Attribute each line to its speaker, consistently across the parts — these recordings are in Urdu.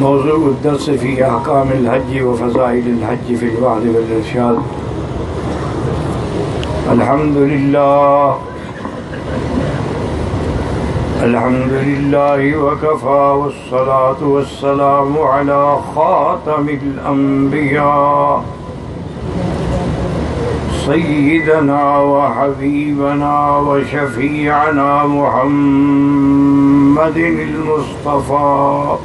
Speaker 1: موضوع الدرس في أحكام الحج وفضائل الحج في الوعظ والإرشاد. الحمد لله وكفى، والصلاة والسلام على خاتم الأنبياء سيدنا وحبيبنا وشفيعنا محمد المصطفى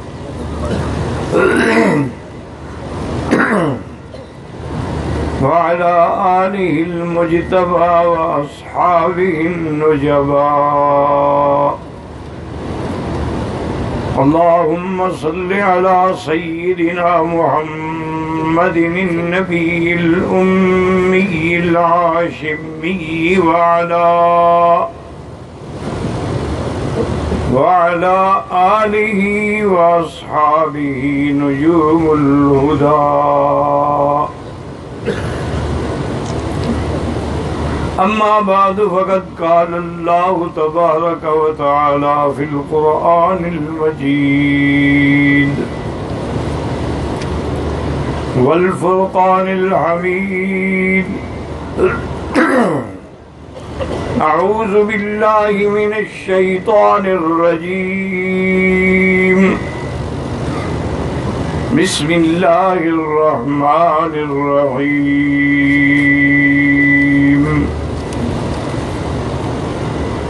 Speaker 1: وعلى آله المجتبى وأصحابه النجبى. اللهم صل على سيدنا محمد النبي الأمي الهاشمي وعلى آله وأصحابه نجوم الهدى. أما بعد، فقد قال الله تبارك وتعالى في القرآن المجيد والفرقان الحميد: أعوذ بالله من الشيطان الرجيم. بسم الله الرحمن الرحيم.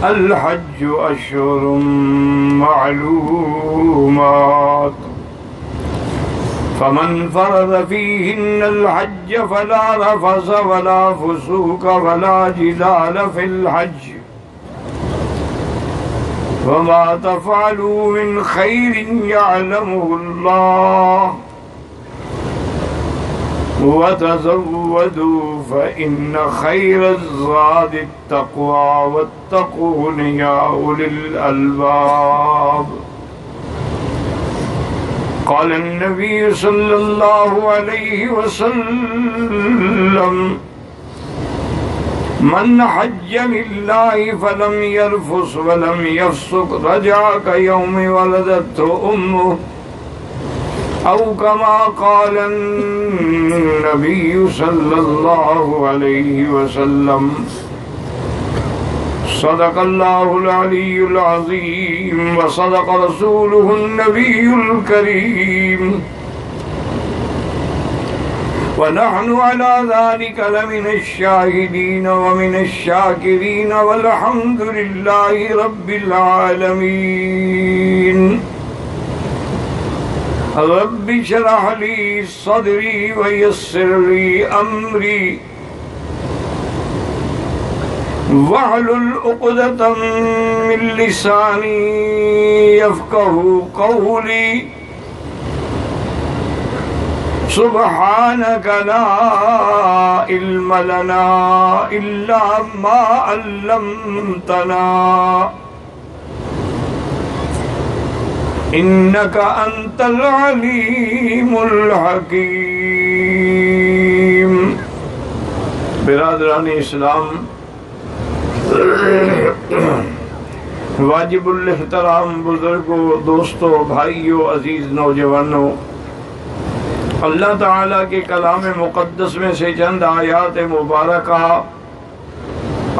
Speaker 1: الحج أشهر معلومات، فمن فرض فيهن الحج فلا رفث ولا فسوق ولا جدال في الحج، وما تفعلوا من خير يعلمه الله، وتزودوا فإن خير الزاد التقوى واتقون يا أولي الألباب. قال النبي صلى الله عليه وسلم: من حج لله فلم يرفث ولم يفسق رجع كيوم ولدته أمه، أو كما قال النبي صلى الله عليه وسلم. صدق الله العلي العظيم، وصدق رسوله النبي الكريم، ونحن على ذلك لمن الشاهدين ومن الشاكرين، والحمد لله رب العالمين. رب اشرح لي صدري ويسر لي أمري، واحلل عقدة من لساني يفقهوا قولي. سبحانك لا علم لنا إلا ما علمتنا، إنك أنت العليم الحكيم. برادران اسلام، واجب الاحترام بزرگوں، دوستوں، بھائیوں، عزیز نوجوانوں، اللہ تعالیٰ کے کلام مقدس میں سے چند آیات مبارکہ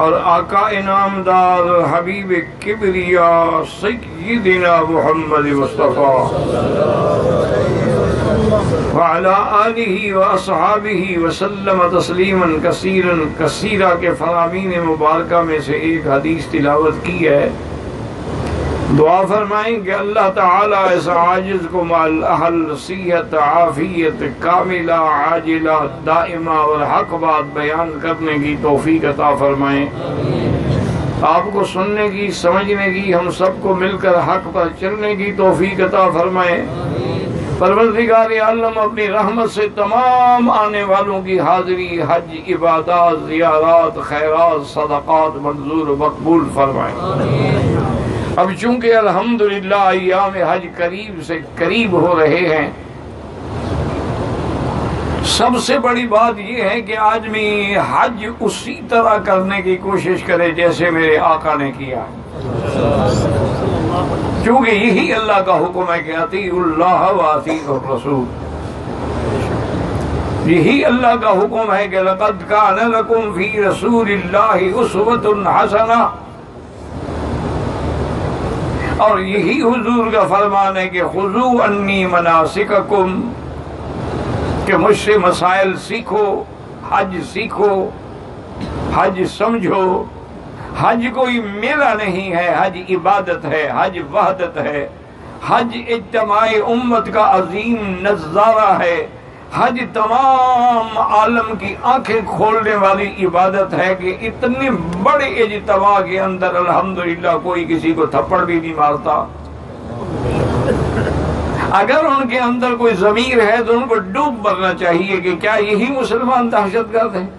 Speaker 1: اور آقا انعامدار حبیب کبریا سیدنا محمد مصطفیٰ وعلی آلہ واصحابہ وسلم تسلیما کثیرا کثیرا کے فرامین مبارکہ میں سے ایک حدیث تلاوت کی ہے۔ دعا فرمائیں کہ اللہ تعالیٰ اس عاجز کو مال اہل صحت عافیت کاملہ عاجلہ دائمہ اور حق بات بیان کرنے کی توفیق عطا فرمائیں، آپ کو سننے کی، سمجھنے کی، ہم سب کو مل کر حق پر چلنے کی توفیق عطا فرمائیں۔ پروردگار عالم اپنی رحمت سے تمام آنے والوں کی حاضری، حج، عبادات، زیارات، خیرات، صدقات منظور و مقبول فرمائیں۔ اب چونکہ الحمدللہ ایام حج قریب سے قریب ہو رہے ہیں، سب سے بڑی بات یہ ہے کہ آدمی حج اسی طرح کرنے کی کوشش کرے جیسے میرے آقا نے کیا، کیونکہ یہی اللہ کا حکم ہے کہ اطیعوا اللہ و اطیعوا الرسول، یہی اللہ کا حکم ہے کہ لقد کان لکم فی رسول اللہ اسوۃ حسنہ، اور یہی حضور کا فرمان ہے کہ خذوا عنی مناسککم، کہ مجھ سے مسائل سیکھو، حج سیکھو، حج سمجھو۔ حج کوئی میلہ نہیں ہے، حج عبادت ہے، حج وحدت ہے، حج اجتماع امت کا عظیم نظارہ ہے، حج تمام عالم کی آنکھیں کھولنے والی عبادت ہے کہ اتنے بڑے اجتماع کے اندر الحمدللہ کوئی کسی کو تھپڑ بھی نہیں مارتا۔ اگر ان کے اندر کوئی ضمیر ہے تو ان کو ڈوب مرنا چاہیے کہ کیا یہی مسلمان دہشت گرد ہیں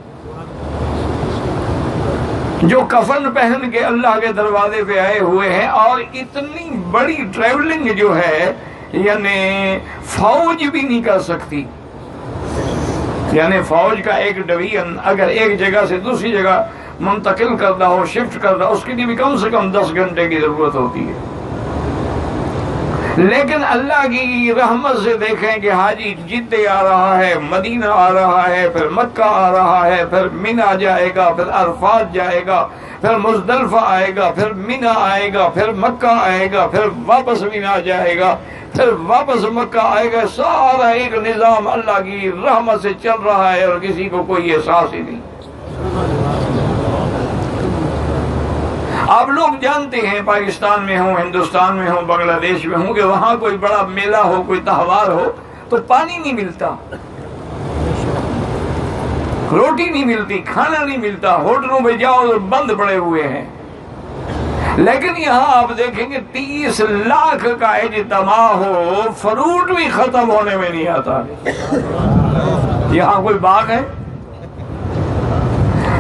Speaker 1: جو کفن پہن کے اللہ کے دروازے پہ آئے ہوئے ہیں، اور اتنی بڑی ٹریولنگ جو ہے یعنی فوج بھی نہیں کر سکتی، یعنی فوج کا ایک ڈویژن اگر ایک جگہ سے دوسری جگہ منتقل کرنا ہو، شفٹ کرنا، اس کے لیے بھی کم سے کم 10 گھنٹے کی ضرورت ہوتی ہے۔ لیکن اللہ کی رحمت سے دیکھیں کہ حاجی جدہ آ رہا ہے، مدینہ آ رہا ہے، پھر مکہ آ رہا ہے، پھر منی جائے گا، پھر عرفات جائے گا، پھر مزدلفہ آئے گا، پھر منی آئے گا، پھر مکہ آئے گا، پھر واپس منی جائے گا، پھر واپس مکہ آئے گا۔ سارا ایک نظام اللہ کی رحمت سے چل رہا ہے اور کسی کو کوئی احساس ہی نہیں۔ آپ لوگ جانتے ہیں پاکستان میں ہوں، ہندوستان میں ہوں، بنگلہ دیش میں ہوں، کہ وہاں کوئی بڑا میلہ ہو، کوئی تہوار ہو تو پانی نہیں ملتا، روٹی نہیں ملتی، کھانا نہیں ملتا، ہوٹلوں پہ جاؤ تو بند پڑے ہوئے ہیں۔ لیکن یہاں آپ دیکھیں گے 30 لاکھ کا اجتماع ہو، فروٹ بھی ختم ہونے میں نہیں آتا۔ یہاں کوئی باغ ہے؟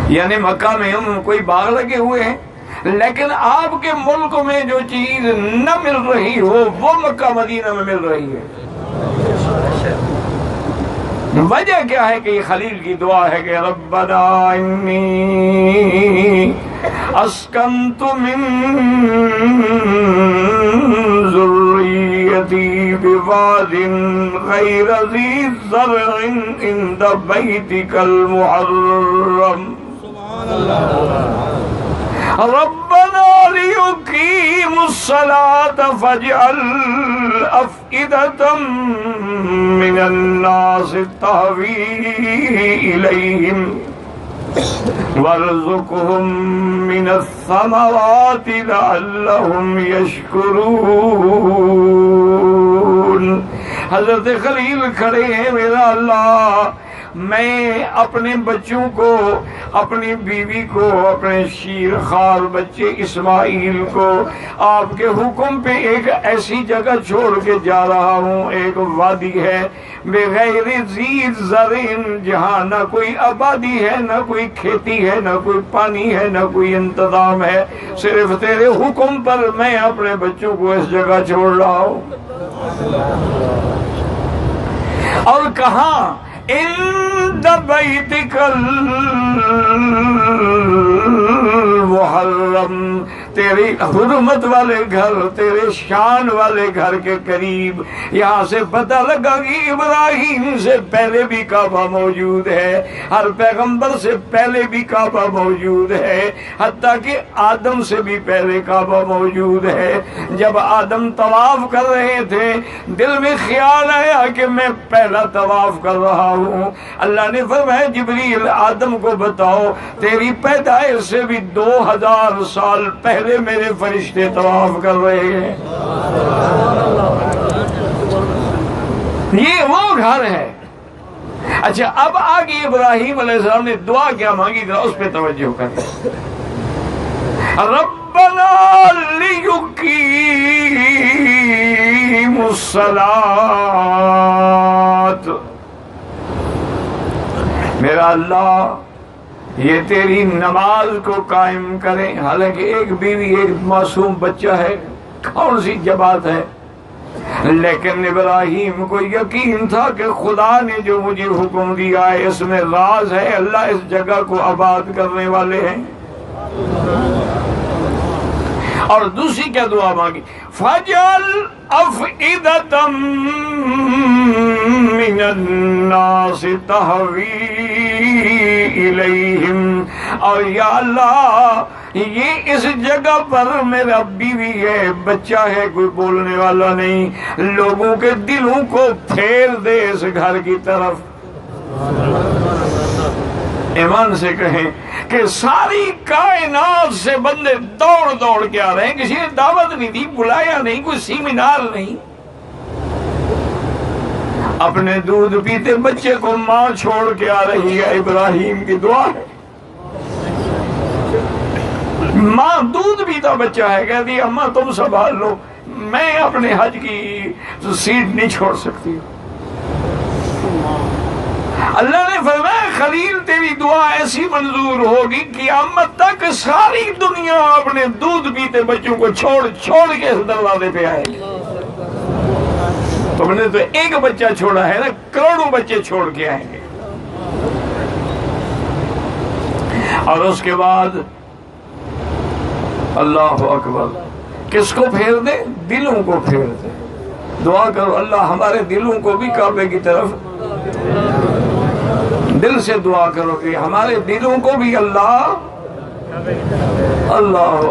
Speaker 1: یعنی مکہ میں کوئی باغ لگے ہوئے ہیں، لیکن آپ کے ملک میں جو چیز نہ مل رہی ہو وہ مکہ مدینہ میں مل رہی ہے۔ وجہ کیا ہے کہ یہ خلیل کی دعا ہے کہ ربنا انی اسکنت من ذریتی بواد غیر ذی زرع عند بیتک المحرم ربنا لیقیموا الصلاة فاجعل افئدة من الناس تهوی الیہم وارزقهم من الثمرات لعلهم یشکرون۔ حضرت خلیل کھڑے ہیں، میرا اللہ میں اپنے بچوں کو، اپنی بیوی کو، اپنے شیرخوار بچے اسماعیل کو آپ کے حکم پہ ایک ایسی جگہ چھوڑ کے جا رہا ہوں، ایک وادی ہے بغیر ذی زرع، جہاں نہ کوئی آبادی ہے، نہ کوئی کھیتی ہے، نہ کوئی پانی ہے، نہ کوئی انتظام ہے، صرف تیرے حکم پر میں اپنے بچوں کو اس جگہ چھوڑ رہا ہوں۔ اور کہاں؟ عند بیتک المحرم، تیری حرمت والے گھر، تیرے شان والے گھر کے قریب۔ یہاں سے پتہ لگا کہ ابراہیم سے پہلے بھی کعبہ موجود ہے، ہر پیغمبر سے پہلے بھی کعبہ موجود ہے، حتیٰ کہ آدم سے بھی پہلے کعبہ موجود ہے۔ جب آدم طواف کر رہے تھے دل میں خیال آیا کہ میں پہلا طواف کر رہا ہوں۔ اللہ نے فرمایا جبریل آدم کو بتاؤ تیری پیدائش سے بھی 2000 سال پہلے میرے فرشتے طواف کر رہے ہیں۔ یہ وہ گھر ہے۔ اچھا اب آگے ابراہیم علیہ السلام نے دعا کیا مانگی، ذرا اس پہ توجہ کریں۔ ربنا لیقیموا الصلاۃ، میرا اللہ یہ تیری نماز کو قائم کریں۔ حالانکہ ایک بیوی ایک معصوم بچہ ہے، کون سی جماعت ہے؟ لیکن ابراہیم کو یقین تھا کہ خدا نے جو مجھے حکم دیا ہے اس میں راز ہے، اللہ اس جگہ کو آباد کرنے والے ہیں۔ اور دوسری کیا دعا مانگی؟ فَجْعَلْ أَفْئِدَةً مِّنَ النَّاسِ تَهْوِي إِلَيْهِمْ، اور یا اللہ یہ اس جگہ پر میرا بیوی ہے، بچہ ہے، کوئی بولنے والا نہیں، لوگوں کے دلوں کو پھیر دے اس گھر کی طرف۔ ایمان سے کہیں کہ ساری کائنات سے بندے دوڑ دوڑ کے آ رہے ہیں، کسی نے دعوت نہیں دی، بلایا نہیں، کوئی سیمینار نہیں، اپنے دودھ پیتے بچے کو ماں چھوڑ کے آ رہی ہے۔ ابراہیم کی دعا ہے، ماں دودھ پیتا بچہ ہے، کہتی اماں تم سنبھال لو، میں اپنے حج کی سیٹ نہیں چھوڑ سکتی۔ اللہ نے فرمایا خلیل تیری دعا ایسی منظور ہوگی قیامت تک ساری دنیا اپنے دودھ پیتے بچوں کو چھوڑ چھوڑ کے اس دروازے پہ آئے گی۔ تم نے تو ایک بچہ چھوڑا ہے نا، کروڑوں بچے چھوڑ کے آئیں گے۔ اور اس کے بعد اللہ اکبر، کس کو پھیر دے؟ دلوں کو پھیر دے۔ دعا کرو اللہ ہمارے دلوں کو بھی کعبے کی طرف، دل سے دعا کرو کہ ہمارے دلوں کو بھی اللہ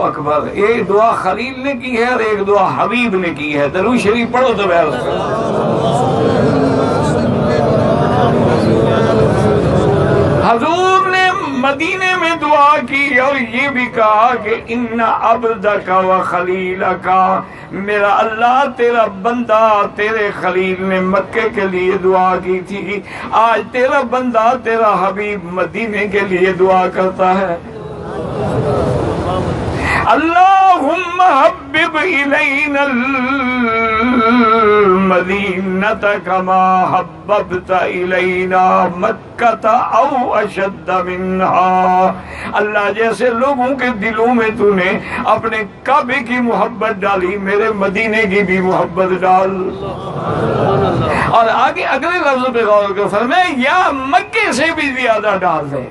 Speaker 1: اکبر۔ ایک دعا خلیل نے کی ہے اور ایک دعا حبیب نے کی ہے، درود شریف پڑھو تو بہر حضور نے مدینے میں دعا کی اور یہ بھی کہا کہ ان عبدک و خلیلک، میرا اللہ تیرا بندہ تیرے خلیل نے مکے کے لیے دعا کی تھی، آج تیرا بندہ تیرا حبیب مدینے کے لیے دعا کرتا ہے۔ اللہم حبب الینا المدینۃ کما حببت الینا مکۃ او اشد منہا، اللہ جیسے لوگوں کے دلوں میں تو نے اپنے کعبے کی محبت ڈالی، میرے مدینے کی بھی محبت ڈال۔ اور آگے اگلے لفظ پہ غور کرو، فرمایا یا مکے سے بھی زیادہ ڈال دے،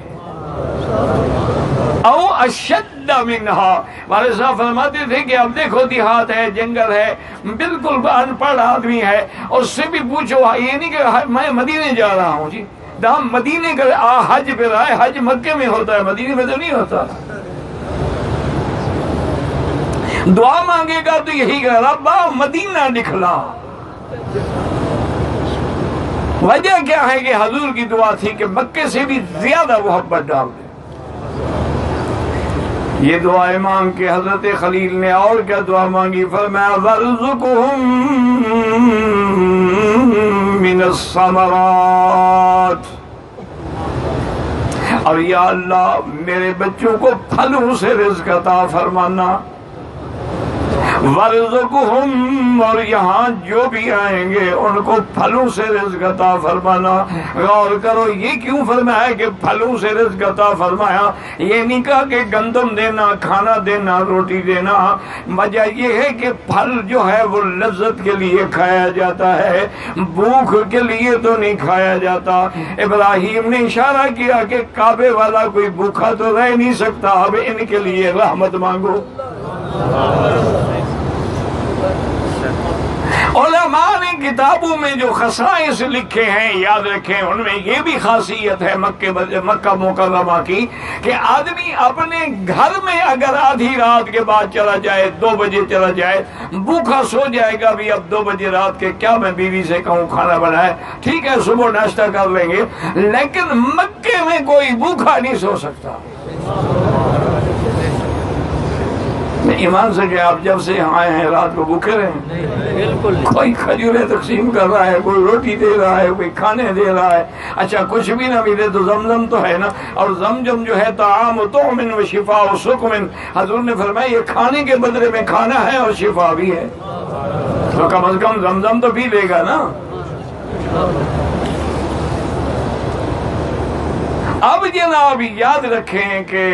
Speaker 1: او اشد منہا۔ ہمارے صاحب فرماتے تھے کہ اب دیکھو دیہات ہے، جنگل ہے، بالکل ان پڑھ آدمی ہے، اس سے بھی پوچھو، یہ نہیں کہ میں مدینے جا رہا ہوں جی، ہم مدینے کا حج پہ رہا ہے، حج مکے میں ہوتا ہے، مدینے میں تو نہیں ہوتا۔ دعا مانگے گا تو یہی کہ ربا مدینہ دکھلا۔ وجہ کیا ہے کہ حضور کی دعا تھی کہ مکے سے بھی زیادہ محبت ڈال دے۔ یہ دعا امام کے حضرت خلیل نے اور کیا دعا مانگی؟ فرمایا وَارْزُقْهُم مِّنَ الثَّمَرَاتِ، اور یا اللہ میرے بچوں کو پھلوں سے رزق عطا فرمانا۔ وَارْزُقْهُم، اور یہاں جو بھی آئیں گے ان کو پھلوں سے رزق عطا فرمانا۔ غور کرو یہ کیوں فرمایا کہ پھلوں سے رزق عطا فرمایا؟ یہ نہیں کہا کہ گندم دینا، کھانا دینا، روٹی دینا، وجہ یہ ہے کہ پھل جو ہے وہ لذت کے لیے کھایا جاتا ہے، بھوک کے لیے تو نہیں کھایا جاتا۔ ابراہیم نے اشارہ کیا کہ کعبے والا کوئی بھوکا تو رہ نہیں سکتا، اب ان کے لیے رحمت مانگو۔ علماء نے کتابوں میں جو خصائص لکھے ہیں یاد رکھیں، ان میں یہ بھی خاصیت ہے مکہ مکرمہ کی کہ آدمی اپنے گھر میں اگر آدھی رات کے بعد چلا جائے، 2 بجے چلا جائے، بھوکا سو جائے گا بھی اب 2 بجے رات کے کیا میں بیوی سے کہوں کھانا بنائے، ٹھیک ہے صبح ناشتہ کر لیں گے، لیکن مکے میں کوئی بھوکا نہیں سو سکتا۔ ایمان سے کہ آپ جب سے آئے ہیں رات کو بھوکے رہے؟ بالکل۔ کوئی کھجوریں تقسیم کر رہا ہے، کوئی روٹی دے رہا ہے، کوئی کھانے دے رہا ہے، اچھا کچھ بھی نہ ملے تو زمزم تو ہے نا، اور زمزم جو ہے طعام طعم و شفاء و سقم، حضور نے فرمایا یہ کھانے کے بدلے میں کھانا ہے اور شفا بھی ہے، تو کم از کم زمزم تو پی لے گا نا۔ اب جناب یاد رکھیں کہ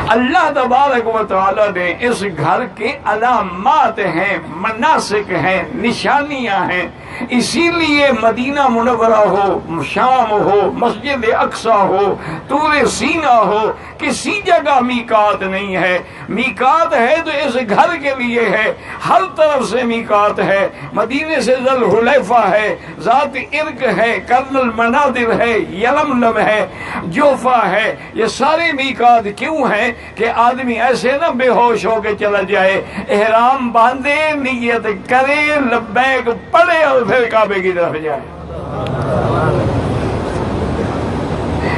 Speaker 1: اللہ تبارک و تعالی نے اس گھر کے علامات ہیں، مناسک ہیں، نشانیاں ہیں، اسی لیے مدینہ منورہ ہو، شام ہو، مسجد اقصی ہو، طور سینا ہو، کسی جگہ میقات نہیں ہے۔ میقات ہے تو اس گھر کے لیے ہے، ہر طرف سے میقات ہے، مدینے سے ذوالحلیفہ ہے، ذات ارق ہے، کرن المناظر ہے، یلملم ہے، جوفا ہے، یہ سارے میقات کیوں ہیں کہ آدمی ایسے نہ بے ہوش ہو کے چلا جائے، احرام باندھے، نیت کرے، لبیک پڑھے اور پھر کعبے کی طرف جائے۔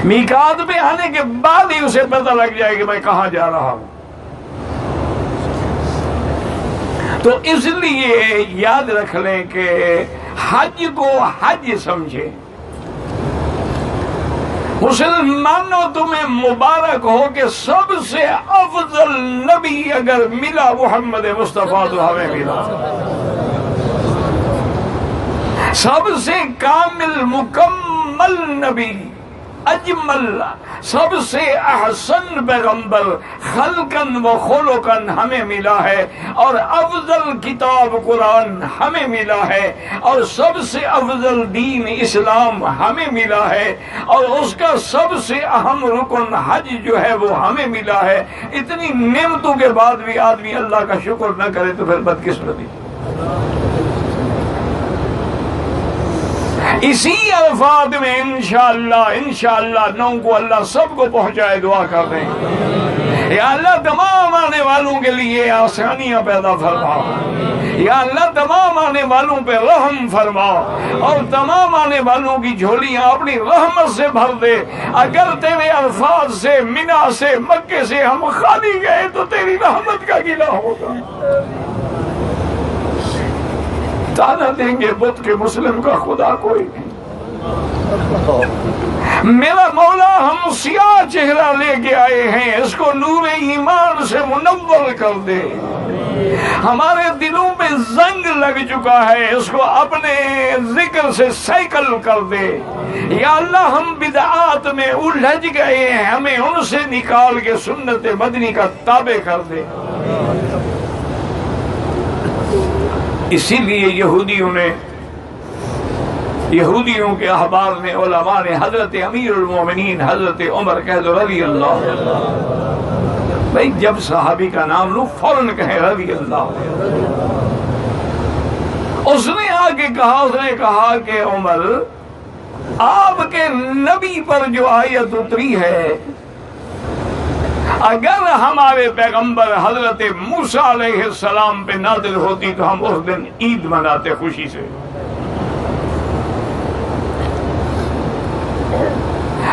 Speaker 1: میقات پہ آنے کے بعد ہی اسے پتہ لگ جائے کہ میں کہاں جا رہا ہوں۔ تو اس لیے یاد رکھ لیں کہ حج کو حج سمجھے۔ مسلمانوں تمہیں مبارک ہو کہ سب سے افضل نبی اگر ملا محمد مصطفیٰ تو ہمیں ملا، سب سے کامل مکمل نبی، اجمل، سب سے احسن پیغمبر خلقاً و خلقاً ہمیں ملا ہے، اور افضل کتاب قرآن ہمیں ملا ہے، اور سب سے افضل دین اسلام ہمیں ملا ہے، اور اس کا سب سے اہم رکن حج جو ہے وہ ہمیں ملا ہے۔ اتنی نعمتوں کے بعد بھی آدمی اللہ کا شکر نہ کرے تو پھر بدقسمتی۔ اسی الفاظ میں انشاءاللہ نو کو اللہ سب کو پہنچائے، دعا کر رہے ہیں۔ یا اللہ تمام آنے والوں کے لیے آسانیاں پیدا فرما، یا اللہ تمام آنے والوں پہ رحم فرما، اور تمام آنے والوں کی جھولیاں اپنی رحمت سے بھر دے۔ اگر تیرے الفاظ سے، منا سے، مکے سے ہم خالی گئے تو تیری رحمت کا گلہ ہوگا۔ تانا دیں گے بت کے مسلم کا خدا کوئی نہیں۔ میرا مولا ہم سیاہ چہرہ لے کے آئے ہیں، اس کو نور ایمان سے منور کر دے۔ ہمارے دلوں پہ زنگ لگ چکا ہے، اس کو اپنے ذکر سے سیکل کر دے۔ یا اللہ ہم بدعات میں الجھ گئے ہیں، ہمیں ان سے نکال کے سنت مدنی کا تابع کر دے۔ اسی لیے یہودیوں کے احبار نے، علماء نے حضرت امیر المومنین حضرت عمر کہہ دو رضی اللہ، بھئی جب صحابی کا نام لو فوراً کہیں رضی اللہ۔ اس نے آگے کہا کہ عمر، آپ کے نبی پر جو آیت اتری ہے، اگر ہمارے پیغمبر حضرت موسیٰ علیہ السلام پہ نازل ہوتی تو ہم اس دن عید مناتے خوشی سے۔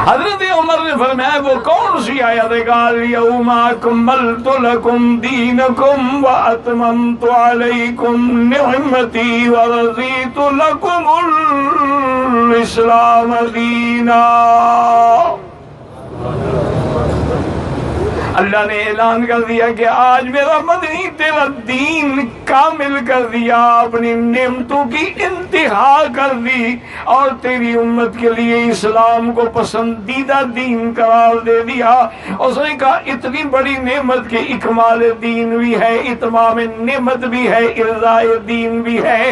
Speaker 1: حضرت عمر نے فرمایا وہ کون سی آیت ہے؟ الیوم اکملت لکم دینکم واتممت علیکم نعمتی ورضیت لکم الاسلام دینا۔ اللہ نے اعلان کر دیا کہ آج میرا مدنی تیرا دین کامل کر دیا، اپنی نعمتوں کی انتہا کر دی، اور تیری امت کے لیے اسلام کو پسندیدہ دین قرار دے دیا۔ اس نے کہا اتنی بڑی نعمت کے اکمال دین بھی ہے، اتمام نعمت بھی ہے، ارضاء دین بھی ہے۔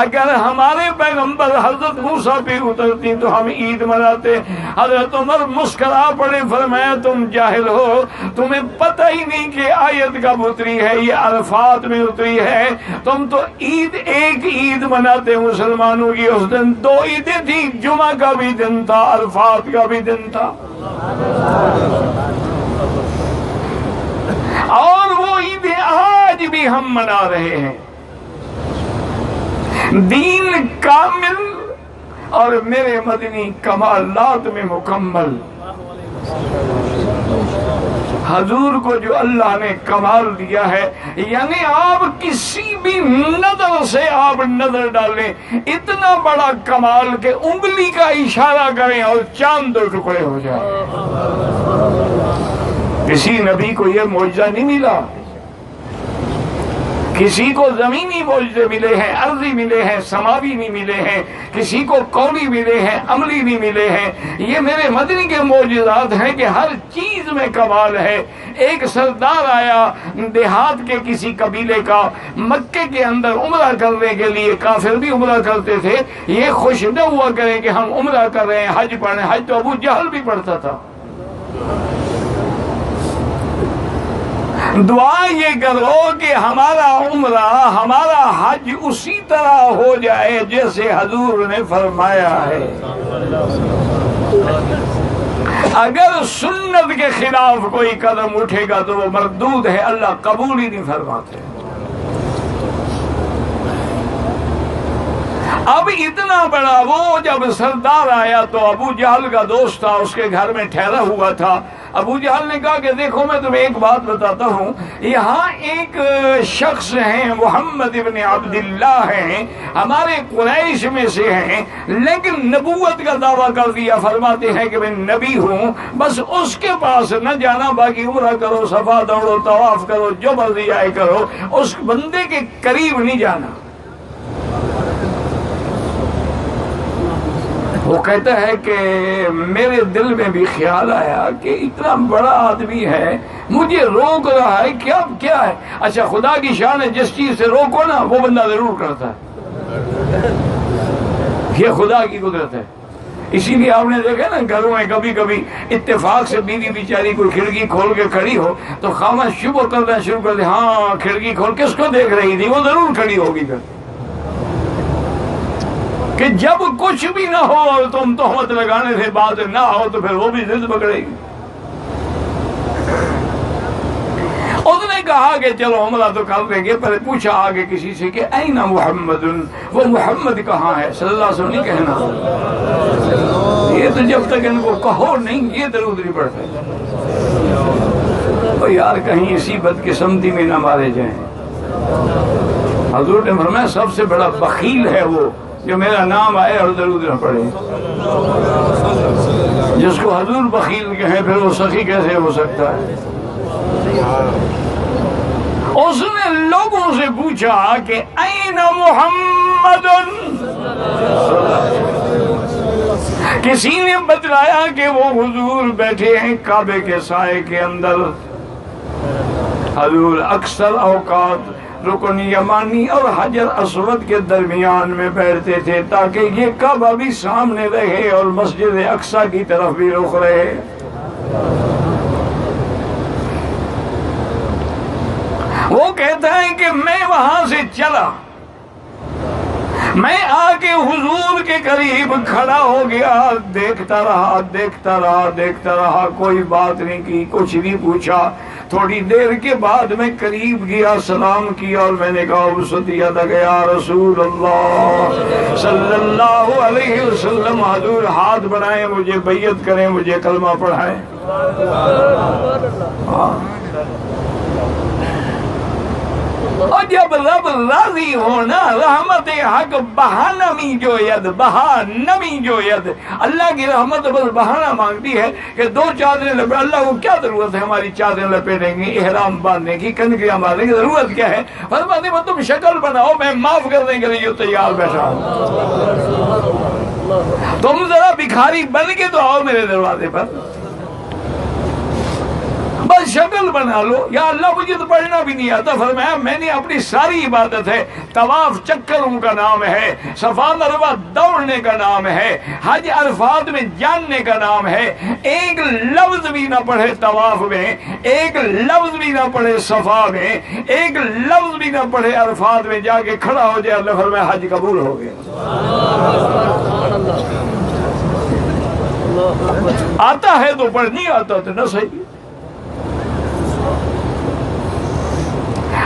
Speaker 1: اگر ہمارے پیغمبر حضرت موسیٰ پہ اترتی تو ہم عید مناتے۔ حضرت عمر مسکرا پڑے، فرمایا تم جاہل ہو، تمہیں پتہ ہی نہیں کہ آیت کب اتری ہے، یہ عرفات میں اتری ہے۔ تم تو عید ایک عید مناتے مسلمانوں کی، اس دن دو عیدیں تھی، جمعہ کا بھی دن تھا، عرفات کا بھی دن تھا، اور وہ عیدیں آج بھی ہم منا رہے ہیں۔ دین کامل اور میرے مدنی کمالات میں مکمل۔ حضور کو جو اللہ نے کمال دیا ہے، یعنی آپ کسی بھی نظر سے آپ نظر ڈالیں، اتنا بڑا کمال کہ انگلی کا اشارہ کریں اور چاند دو ٹکڑے ہو جائے۔ کسی نبی کو یہ معجزہ نہیں ملا۔ کسی کو زمینی معجزے ملے ہیں، ارضی ملے ہیں، سماوی نہیں ملے ہیں، کسی کو قولی ملے ہیں، عملی نہیں ملے ہیں۔ یہ میرے مدنی کے معجزات ہیں کہ ہر چیز میں کمال ہے۔ ایک سردار آیا دیہات کے کسی قبیلے کا، مکے کے اندر عمرہ کرنے کے لیے، کافر بھی عمرہ کرتے تھے، یہ خوش نہ ہوا کریں کہ ہم عمرہ کر رہے ہیں، حج پڑھ رہے ہیں۔ حج تو ابو جہل بھی پڑھتا تھا۔ دعا یہ کرو کہ ہمارا عمرہ، ہمارا حج اسی طرح ہو جائے جیسے حضور نے فرمایا ہے۔ اگر سنت کے خلاف کوئی قدم اٹھے گا تو وہ مردود ہے، اللہ قبول ہی نہیں فرماتے۔ اب اتنا بڑا وہ جب سردار آیا تو ابو جہل کا دوست تھا، اس کے گھر میں ٹھہرا ہوا تھا۔ ابو جہل نے کہا کہ دیکھو میں تمہیں ایک بات بتاتا ہوں، یہاں ایک شخص ہیں محمد ابن عبداللہ ہیں، ہمارے قریش میں سے ہیں، لیکن نبوت کا دعویٰ کر دیا، فرماتے ہیں کہ میں نبی ہوں، بس اس کے پاس نہ جانا، باقی عمرہ کرو، صفا دوڑو، طواف کرو، جو مرضی آئے کرو، اس بندے کے قریب نہیں جانا۔ وہ کہتا ہے کہ میرے دل میں بھی خیال آیا کہ اتنا بڑا آدمی ہے، مجھے روک رہا ہے، کیا ہے؟ اچھا خدا کی شان ہے، جس چیز سے روکو نا وہ بندہ ضرور کرتا ہے، یہ خدا کی قدرت ہے۔ اسی لیے آپ نے دیکھا نا گھروں میں کبھی کبھی اتفاق سے بیوی بیچاری کوئی کھڑکی کھول کے کھڑی ہو تو خاموش شبہ کرنا شروع کر دے، ہاں کھڑکی کھول کس کو دیکھ رہی تھی، وہ ضرور کھڑی ہوگی پھر، کہ جب کچھ بھی نہ ہو اور تم تہمت لگانے سے بات نہ ہو تو پھر وہ بھی ضد پکڑے گی۔ اس نے کہا کہ چلو عمرہ تو کر دیں گے، پہلے پوچھا آگے کسی سے کہ این محمد، وہ محمد کہاں ہے؟ صلی اللہ علیہ وسلم نہیں کہنا، یہ تو جب تک ان کو کہو نہیں یہ درود نہیں پڑھتے۔ تو یار کہیں اسی بدقسمتی میں نہ مارے جائیں۔ حضور نے فرمایا سب سے بڑا بخیل ہے وہ جو میرا نام آئے اور درود نہ پڑھے۔ جس کو حضور بخیل کہے پھر وہ سخی کیسے ہو سکتا ہے؟ اس نے لوگوں سے پوچھا کہ این محمد، کسی نے بتلایا کہ وہ حضور بیٹھے ہیں کعبے کے سائے کے اندر۔ حضور اکثر اوقات رکن یمانی اور حجر اسود کے درمیان میں بیٹھتے تھے تاکہ یہ کعبہ بھی سامنے رہے اور مسجد اقصی کی طرف بھی رخ رہے۔ وہ کہتا ہے کہ میں وہاں سے چلا، میں آ کے حضور کے قریب کھڑا ہو گیا، دیکھتا رہا، کوئی بات نہیں کی، کچھ نہیں پوچھا۔ تھوڑی دیر کے بعد میں قریب گیا، سلام کیا اور میں نے کہا وسطیہ تک یا رسول اللہ صلی اللہ علیہ وسلم، حضور ہاتھ بڑھائیں، مجھے بیعت کریں، مجھے کلمہ پڑھائیں۔ اور جب رب راضی ہونا، رحمت حق بہانمی جو ید، اللہ کی رحمت بس بہانہ مانگتی ہے کہ دو چادریں لپے، اللہ کو کیا ضرورت ہے ہماری چادریں لپیٹیں گے، احرام باندھنے کی، کنکریاں مارنے کی ضرورت کیا ہے؟ فرماتے ہیں تم شکل بناؤ، میں معاف کرنے کے لیے تیار بیٹھا ہوں، تم ذرا بھکاری بن کے تو آؤ میرے دروازے پر۔ بس شکل بنا لو، یا اللہ مجھے تو پڑھنا بھی نہیں آتا. فرمایا میں نے اپنی ساری عبادت ہے، طواف چکروں کا نام ہے، صفا مروہ دوڑنے کا نام ہے، حج عرفات میں جاننے کا نام ہے. ایک لفظ بھی نہ پڑھے طواف میں، ایک لفظ بھی نہ پڑھے صفا میں، ایک لفظ بھی نہ پڑھے عرفات میں، جا کے کھڑا ہو جائے اللہ فرمایا حج قبول ہو گیا. آتا ہے تو پڑھ، نہیں آتا تو نہ صحیح.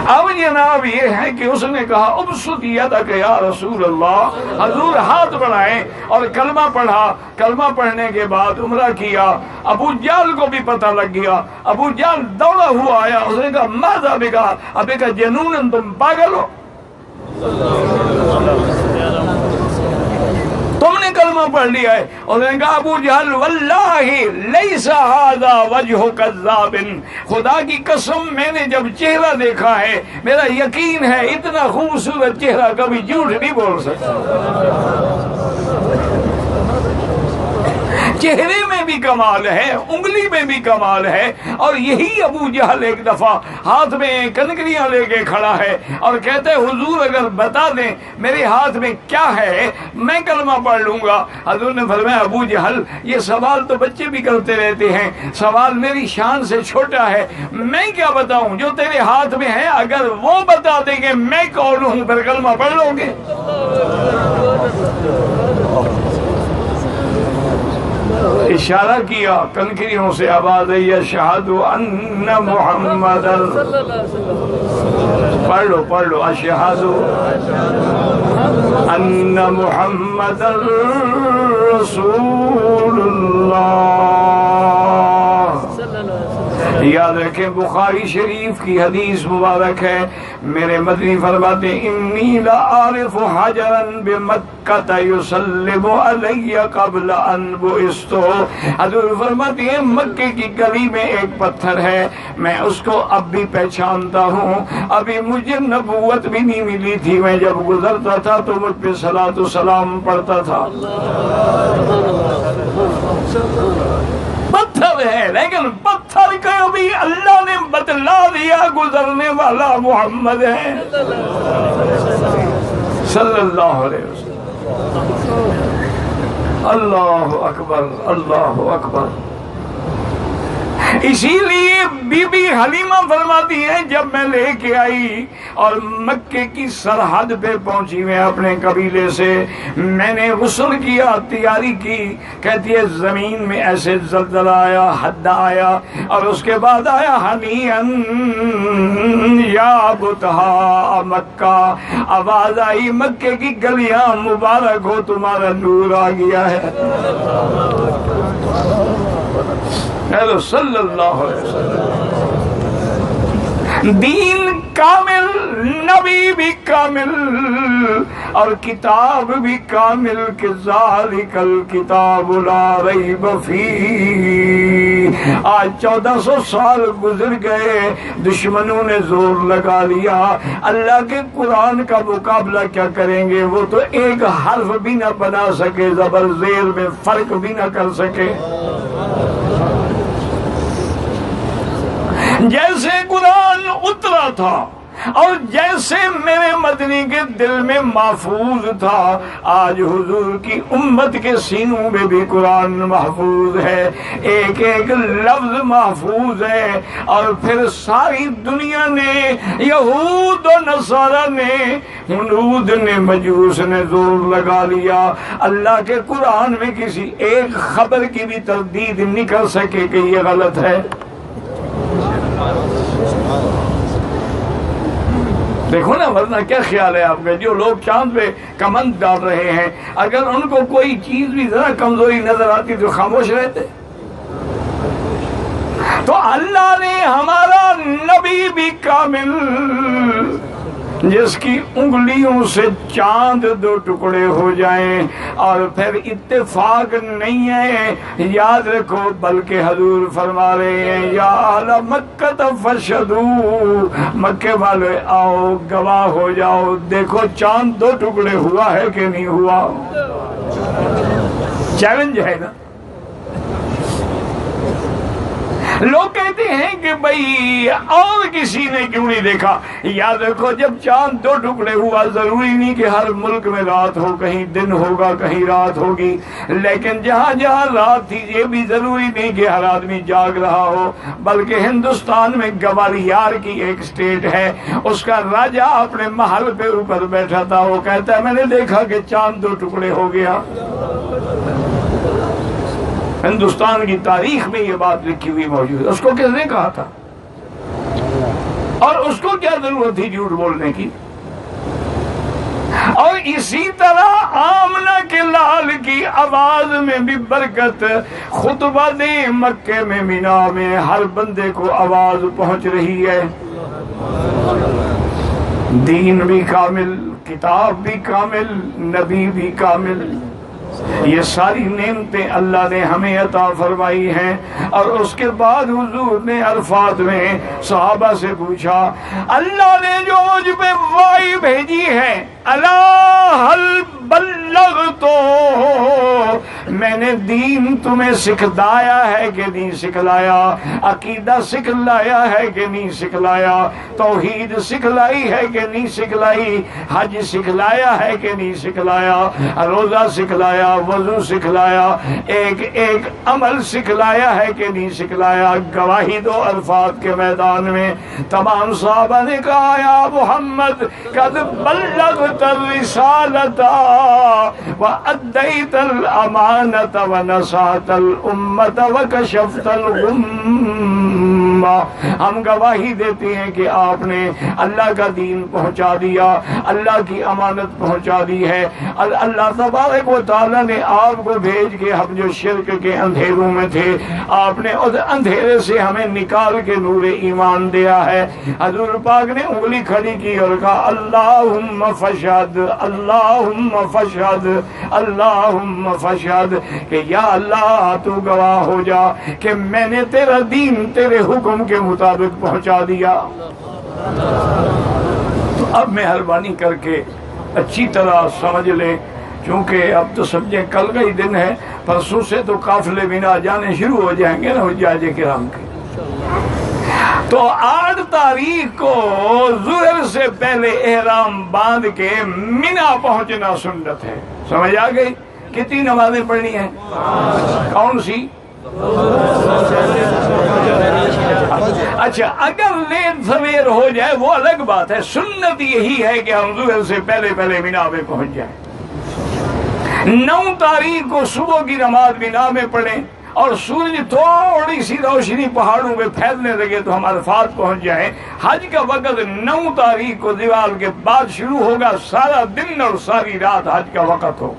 Speaker 1: اب جناب یہ ہے کہ اس نے کہا ابسط یدک یا رسول اللہ، حضور ہاتھ بڑھائیں اور کلمہ پڑھا. کلمہ پڑھنے کے بعد عمرہ کیا. ابو جہل کو بھی پتہ لگ گیا. ابو جہل دوڑا ہوا آیا. اس نے کہا ماذا بکا؟ ابے کا جنون، تم پاگل ہو، تم نے کلمہ پڑھ لیا ہے. اور نے کہا ابو جہل واللہ لیس ھذا وجہ کذاب، خدا کی قسم میں نے جب چہرہ دیکھا ہے میرا یقین ہے اتنا خوبصورت چہرہ کبھی جھوٹ نہیں بول سکتا. چہرے میں بھی کمال ہے، انگلی میں بھی کمال ہے. اور یہی ابو جہل ایک دفعہ ہاتھ میں کنکریاں لے کے کھڑا ہے اور کہتے ہیں حضور اگر بتا دیں میرے ہاتھ میں کیا ہے میں کلمہ پڑھ لوں گا. حضور نے فرمایا ابو جہل یہ سوال تو بچے بھی کرتے رہتے ہیں، سوال میری شان سے چھوٹا ہے، میں کیا بتاؤں جو تیرے ہاتھ میں ہے. اگر وہ بتا دیں گے میں کون ہوں پھر کلمہ پڑھ لو گے. اشارہ کیا، کنکریوں سے آواز ہے اشہد ان محمد، پڑھ لو اشہد ان محمد رسول اللہ. یاد رکھیں بخاری شریف کی حدیث مبارک ہے، میرے مدنی فرماتے انی لا عارف حجرا بمکہ یسلم علی قبل ان بعثت. حضور فرماتے ہیں مکے کی گلی میں ایک پتھر ہے، میں اس کو اب بھی پہچانتا ہوں. ابھی مجھے نبوت بھی نہیں ملی تھی، میں جب گزرتا تھا تو مجھ پہ صلاۃ و سلام پڑھتا تھا. پتھر ہے لیکن پتھر کو بھی اللہ نے بتلا دیا گزرنے والا محمد ہے صلی اللہ علیہ وسلم. اللہ اکبر، اللہ اکبر. اسی لیے بی بی حلیمہ فرماتی ہیں جب میں لے کے آئی اور مکے کی سرحد پہ پہنچی میں اپنے قبیلے سے، میں نے غسل کیا، تیاری کی. کہتی ہے زمین میں ایسے زلزلہ آیا، حد آیا، اور اس کے بعد آیا ہنیئن یا بطہا مکہ. آواز آئی مکے کی گلیاں مبارک ہو تمہارا نور آ گیا ہے. صلی اللہ علیہ وسلم. دین کامل، نبی بھی کامل اور کتاب بھی کامل کہ ذالک الکتاب لا ریب فیہ. آج 1400 سال گزر گئے، دشمنوں نے زور لگا لیا، اللہ کے قرآن کا مقابلہ کیا کریں گے؟ وہ تو ایک حرف بھی نہ بنا سکے، زبر زیر میں فرق بھی نہ کر سکے. جیسے قرآن اترا تھا اور جیسے میرے مدنی کے دل میں محفوظ تھا، آج حضور کی امت کے سینوں میں بھی قرآن محفوظ ہے، ایک ایک لفظ محفوظ ہے. اور پھر ساری دنیا نے، یہود و نصارہ نے، ہنود نے، مجوس نے زور لگا لیا، اللہ کے قرآن میں کسی ایک خبر کی بھی تردید نہیں کر سکے کہ یہ غلط ہے. دیکھو نا، ورنہ کیا خیال ہے آپ کا؟ جو لوگ چاند پہ کمند ڈال رہے ہیں، اگر ان کو کوئی چیز بھی ذرا کمزوری نظر آتی تو خاموش رہتے. تو اللہ نے ہمارا نبی بھی کامل، جس کی انگلیوں سے چاند 2 ٹکڑے ہو جائیں اور پھر اتفاق نہیں ہے، یاد رکھو، بلکہ حضور فرما رہے ہیں یا اہل مکہ فاشہدوا، مکے والے آؤ گواہ ہو جاؤ، دیکھو چاند 2 ٹکڑے ہوا ہے کہ نہیں ہوا. چیلنج ہے نا. لوگ کہتے ہیں کہ بھئی اور کسی نے کیوں نہیں دیکھا؟ یاد رکھو جب چاند دو ٹکڑے ہوا ضروری نہیں کہ ہر ملک میں رات ہو، کہیں دن ہوگا کہیں رات ہوگی، لیکن جہاں جہاں رات تھی یہ بھی ضروری نہیں کہ ہر آدمی جاگ رہا ہو، بلکہ ہندوستان میں گوالیار کی ایک اسٹیٹ ہے، اس کا راجہ اپنے محل پہ اوپر بیٹھا تھا، وہ کہتا ہے میں نے دیکھا کہ چاند دو ٹکڑے ہو گیا۔ ہندوستان کی تاریخ میں یہ بات لکھی ہوئی موجود ہے۔ اس کو کس نے کہا تھا اور اس کو کیا ضرورت تھی جھوٹ بولنے کی؟ اور اسی طرح آمنہ کے لال کی آواز میں بھی برکت، خطبہ دے مکے میں مینا میں ہر بندے کو آواز پہنچ رہی ہے، دین بھی کامل، کتاب بھی کامل، نبی بھی کامل، یہ ساری نعمتیں اللہ نے ہمیں عطا فرمائی ہیں۔ اور اس کے بعد حضور نے عرفات میں صحابہ سے پوچھا اللہ نے جو مجھ پہ وحی بھیجی ہے الا هل بلغت، میں نے دین تمہیں سکھلایا ہے کہ نہیں سکھلایا؟ عقیدہ سکھلایا ہے کہ نہیں سکھلایا؟ توحید سکھلائی ہے کہ نہیں سکھلائی؟ حج سکھلایا ہے کہ نہیں سکھلایا؟ روزہ سکھلایا، وضو سکھلایا، ایک ایک عمل سکھلایا ہے کہ نہیں سکھلایا؟ گواہی دو عرفات کے میدان میں۔ تمام صحابہ نے کہا یا محمد قد بلغت الرسالۃ وأديت الأمانة ونصحت الأمة وكشفت الغمة، ہم گواہی دیتے ہیں کہ آپ نے اللہ کا دین پہنچا دیا، اللہ کی امانت پہنچا دی ہے۔ اللہ تبارک و تعالیٰ نے آپ کو بھیج کے ہم جو شرک کے اندھیروں میں تھے، آپ نے اس اندھیرے سے ہمیں نکال کے نور ایمان دیا ہے۔ حضور پاک نے انگلی کھڑی کی اور کہا اللہم فشہد، اللہم فشہد، اللہم فشہد، کہ یا اللہ تو گواہ ہو جا کہ میں نے تیرا دین تیرے حکم کے مطابق پہنچا دیا۔ تو اب مہربانی کر کے اچھی طرح سمجھ لیں، چونکہ اب تو سمجھیں کل کا ہی دن ہے، پرسوں سے تو قافلے بنا جانے شروع ہو جائیں گے نا حجاج کرام کے۔ تو 8 تاریخ کو ظہر سے پہلے احرام باندھ کے مینا پہنچنا سنت ہے۔ سمجھ آ گئی؟ کتنی نمازیں پڑھنی ہیں؟ کون سی؟ اچھا اگر لیٹ سویر ہو جائے وہ الگ بات ہے، سنت یہی ہے کہ ہم ظہر سے پہلے پہلے مینا میں پہنچ جائیں۔ 9 تاریخ کو صبح کی نماز مینا میں پڑھیں اور سورج تھوڑی سی روشنی پہاڑوں پہ پھیلنے لگے تو ہم عرفات پہنچ جائیں۔ حج کا وقت 9 تاریخ کو دیوال کے بعد شروع ہوگا، سارا دن اور ساری رات حج کا وقت ہو۔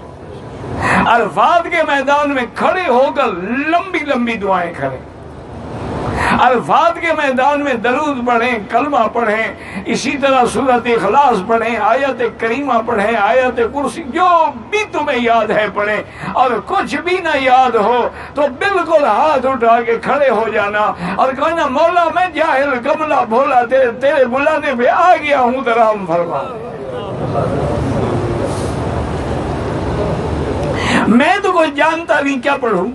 Speaker 1: عرفات کے میدان میں کھڑے ہو کر لمبی لمبی دعائیں کریں، عرفات کے میدان میں درود پڑھیں، کلمہ پڑھیں، اسی طرح سورۃ اخلاص پڑھیں، آیت کریمہ پڑھیں، آیت کرسی، جو بھی تمہیں یاد ہے پڑھیں، اور کچھ بھی نہ یاد ہو تو بالکل ہاتھ اٹھا کے کھڑے ہو جانا اور کہنا مولا میں جاہل کملا بھولا تیرے بلانے پہ آ گیا ہوں، رحم فرما۔ میں تو کوئی جانتا نہیں کیا پڑھوں۔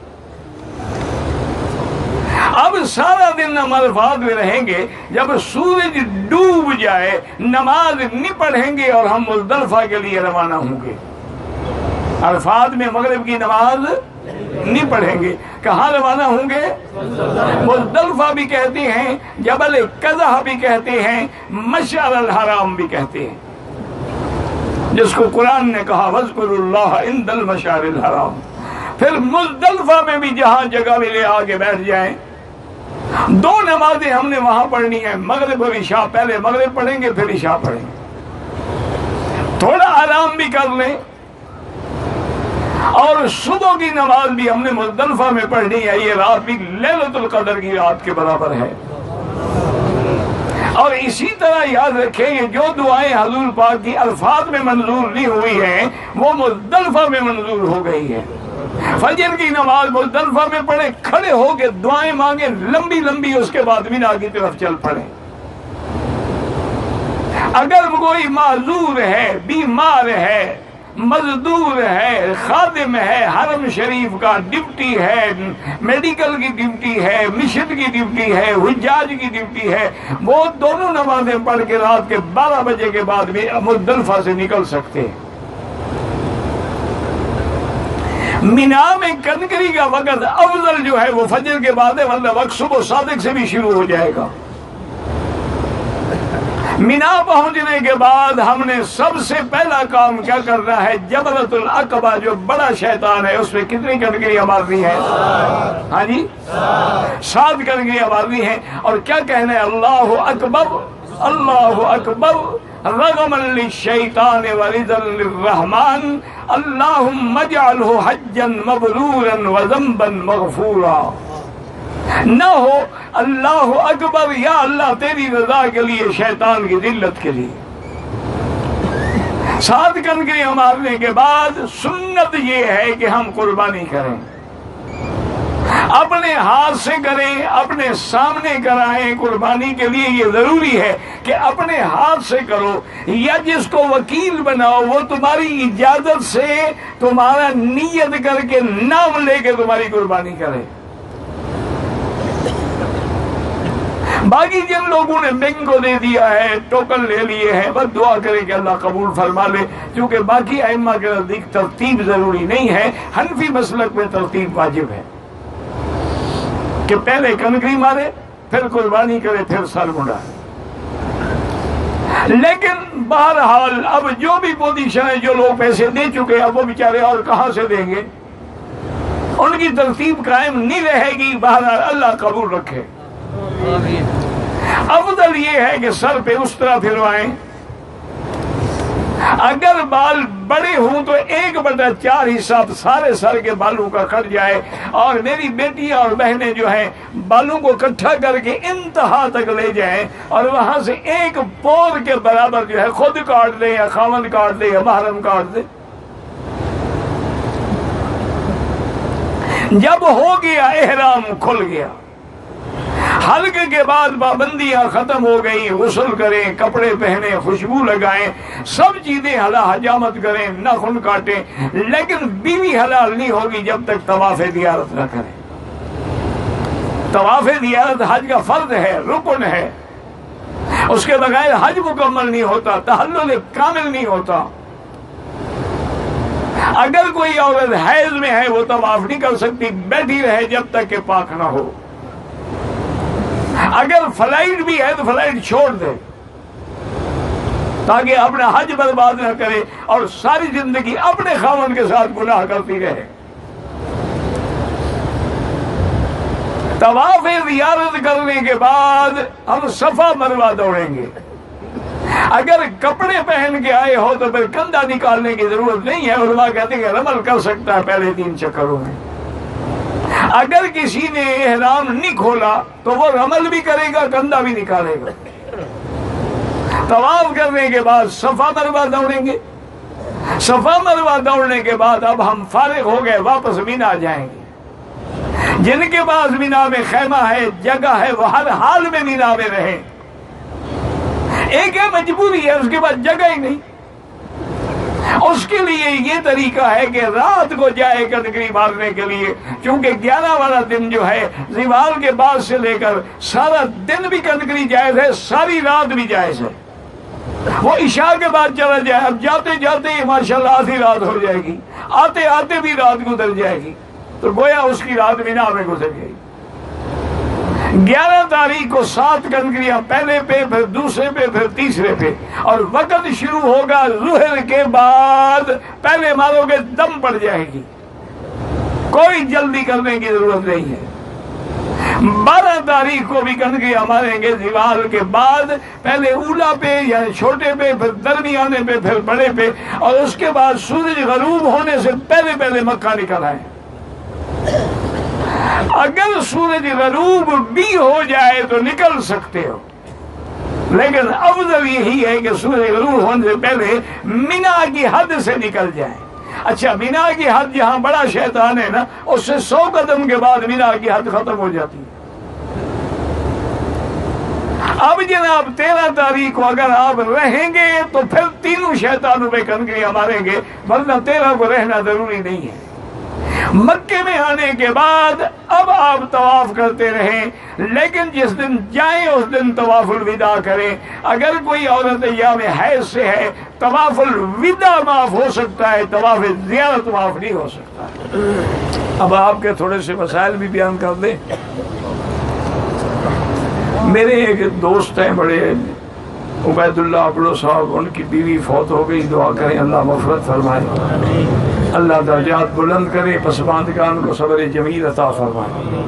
Speaker 1: اب سارا دن ہم عرفات میں رہیں گے، جب سورج ڈوب جائے نماز نہیں پڑھیں گے اور ہم مزدلفہ کے لیے روانہ ہوں گے۔ عرفات میں مغرب کی نماز نہیں پڑھیں گے، کہاں روانہ ہوں گے؟ مزدلفہ بھی کہتے ہیں، جبل قضح بھی کہتے ہیں، مشعر الحرام بھی کہتے ہیں، جس کو قرآن نے کہا وَاذْكُرُوا اللَّهَ عِنْدَ الْمَشْعَرِ الْحَرَامِ۔ پھر مزدلفہ میں بھی جہاں جگہ ملے آگے بیٹھ جائیں۔ 2 نمازیں ہم نے وہاں پڑھنی ہے، مغرب اور عشاء، پہلے مغرب پڑھیں گے پھر عشاء پڑھیں گے، تھوڑا آرام بھی کر لیں، اور صبح کی نماز بھی ہم نے مزدلفہ میں پڑھنی ہے۔ یہ رات بھی لیلۃ القدر کی رات کے برابر ہے۔ اور اسی طرح یاد رکھیں یہ جو دعائیں حضور پاک کی عرفات میں منظور نہیں ہوئی ہیں وہ مزدلفہ میں منظور ہو گئی ہیں۔ فجر کی نماز مزدلفہ میں پڑھیں، کھڑے ہو کے دعائیں مانگیں لمبی لمبی، اس کے بعد مینا کی طرف چل پڑیں۔ اگر کوئی معذور ہے، بیمار ہے، مزدور ہے، خادم ہے، حرم شریف کا ڈپٹی ہے، میڈیکل کی ڈپٹی ہے، مشن کی ڈپٹی ہے، حجاج کی ڈپٹی ہے، وہ دونوں نمازیں پڑھ کے رات کے 12 بجے کے بعد بھی مزدلفہ سے نکل سکتے ہیں۔ مینا میں کنکری کا وقت افضل جو ہے وہ فجر کے بعد ہے، ورنہ وقت صبح صادق سے بھی شروع ہو جائے گا۔ مینا پہنچنے کے بعد ہم نے سب سے پہلا کام کیا کرنا ہے؟ جمرۃ العقبہ جو بڑا شیطان ہے، اس پہ کتنی کنکریاں مارنی ہیں؟ ہاں جی، 7 کنکریاں مارنی ہیں، اور کیا کہنا ہے؟ اللہ اکبر، اللہ اکبر، رغما للشیطان ورضا للرحمن، اللہم اجعلہ حجا مبرورا وذنبا مغفورا۔ نہ ہو اللہ اکبر یا اللہ تیری رضا کے لیے، شیطان کی ذلت کے لیے۔ 7 کنکریاں مارنے کے بعد سنت یہ ہے کہ ہم قربانی کریں، اپنے ہاتھ سے کریں، اپنے سامنے کرائیں۔ قربانی کے لیے یہ ضروری ہے کہ اپنے ہاتھ سے کرو، یا جس کو وکیل بناؤ وہ تمہاری اجازت سے تمہارا نیت کر کے نام لے کے تمہاری قربانی کرے۔ باقی جن لوگوں نے بینک کو دے دیا ہے، ٹوکن لے لیے ہیں، بس دعا کریں کہ اللہ قبول فرما لے، کیونکہ باقی ائمہ کے نزدیک ترتیب ضروری نہیں ہے، حنفی مسلک میں ترتیب واجب ہے کہ پہلے کنکری مارے، پھر قربانی کرے، پھر سر مڑائے۔ لیکن بہرحال اب جو بھی پوزیشن ہے، جو لوگ پیسے دے چکے اب وہ بیچارے اور کہاں سے دیں گے، ان کی ترتیب قائم نہیں رہے گی۔ بہرحال اللہ قبول رکھے۔ افضل یہ ہے کہ سر پہ اس طرح پھروائیں، اگر بال بڑے ہوں تو 1/4 حصہ سارے سر کے بالوں کا کٹ جائے، اور میری بیٹیاں اور بہنیں جو ہیں بالوں کو اکٹھا کر کے انتہا تک لے جائیں، اور وہاں سے 1 پور کے برابر جو ہے خود کاٹ دیں، یا خاوند کاٹ دے، یا محرم کاٹ دے۔ جب ہو گیا احرام کھل گیا، حلق کے بعد پابندیاں ختم ہو گئی، غسل کریں، کپڑے پہنیں، خوشبو لگائیں، سب چیزیں حجامت کریں، ناخن کاٹیں، لیکن بیوی حلال نہیں ہوگی جب تک طواف زیارت نہ کریں۔ طواف زیارت حج کا فرض ہے، رکن ہے، اس کے بغیر حج مکمل نہیں ہوتا، تحلل کامل نہیں ہوتا۔ اگر کوئی عورت حیض میں ہے وہ طواف نہیں کر سکتی، بیٹھی رہے جب تک کہ پاک نہ ہو۔ اگر فلائٹ بھی ہے تو فلائٹ چھوڑ دے تاکہ اپنا حج برباد نہ کرے اور ساری زندگی اپنے خاوند کے ساتھ گناہ کرتی رہے۔ طواف زیارت کرنے کے بعد ہم صفا مروہ دوڑیں گے۔ اگر کپڑے پہن کے آئے ہو تو پھر کندھا نکالنے کی ضرورت نہیں ہے، علماء کہتے ہیں کہ رمل کر سکتا ہے پہلے 3 چکروں میں۔ اگر کسی نے احرام نہیں کھولا تو وہ رمل بھی کرے گا، کندھا بھی نکالے گا۔ طواف کرنے کے بعد صفا مروہ دوڑیں گے۔ صفا مروہ دوڑنے کے بعد اب ہم فارغ ہو گئے، واپس مینا جائیں گے۔ جن کے پاس مینا میں خیمہ ہے، جگہ ہے، وہ ہر حال میں مینا میں رہیں۔ ایک ہے مجبوری ہے، اس کے بعد جگہ ہی نہیں، اس کے لیے یہ طریقہ ہے کہ رات کو جائے کنکری مارنے کے لیے، کیونکہ 11 والا دن جو ہے زوال کے بعد سے لے کر سارا دن بھی کنکری جائز ہے، ساری رات بھی جائز ہے۔ وہ عشاء کے بعد چلا جائے، اب جاتے جاتے ہی ماشاءاللہ آدھی رات ہو جائے گی، آتے آتے بھی رات گزر جائے گی، تو گویا اس کی رات مینا میں گزر گئی۔ 11 تاریخ کو 7 کنکریاں، پہلے پہ، پھر دوسرے پہ، پھر تیسرے پہ، اور وقت شروع ہوگا ظہر کے بعد۔ پہلے مارو گے دم پڑ جائے گی، کوئی جلدی کرنے کی ضرورت نہیں ہے۔ 12 تاریخ کو بھی کنکریاں ماریں گے زوال کے بعد، پہلے اولا پہ یا چھوٹے پہ، پھر درمیانے پہ، پھر بڑے پہ، اور اس کے بعد سورج غروب ہونے سے پہلے مکہ نکل آئے۔ اگر سورج غروب بھی ہو جائے تو نکل سکتے ہو، لیکن افضل یہی ہے کہ سورج غروب ہونے سے پہلے مینا کی حد سے نکل جائیں۔ اچھا، مینا کی حد جہاں بڑا شیطان ہے نا، اس سے 100 قدم کے بعد مینا کی حد ختم ہو جاتی ہے۔ اب جناب 13 تاریخ کو اگر آپ رہیں گے تو پھر تینوں شیطانوں پہ کنکریاں ماریں گے، ورنہ 13 کو رہنا ضروری نہیں ہے۔ مکے میں آنے کے بعد اب آپ طواف کرتے رہیں، لیکن جس دن جائیں اس دن طواف الوداع کریں۔ اگر کوئی عورت ایام حیض سے ہے، طواف الوداع معاف ہو سکتا ہے، طواف زیارت معاف نہیں ہو سکتا۔ اب آپ کے تھوڑے سے مسائل بھی بیان کر دیں۔ میرے ایک دوست ہیں بڑے، عبید اللہ اپڑو صاحب، ان کی بیوی فوت ہو گئی، دعا کریں اللہ مغفرت فرمائے، اللہ درجات بلند کرے، پسماندگان کو صبر جمیل عطا فرمائے۔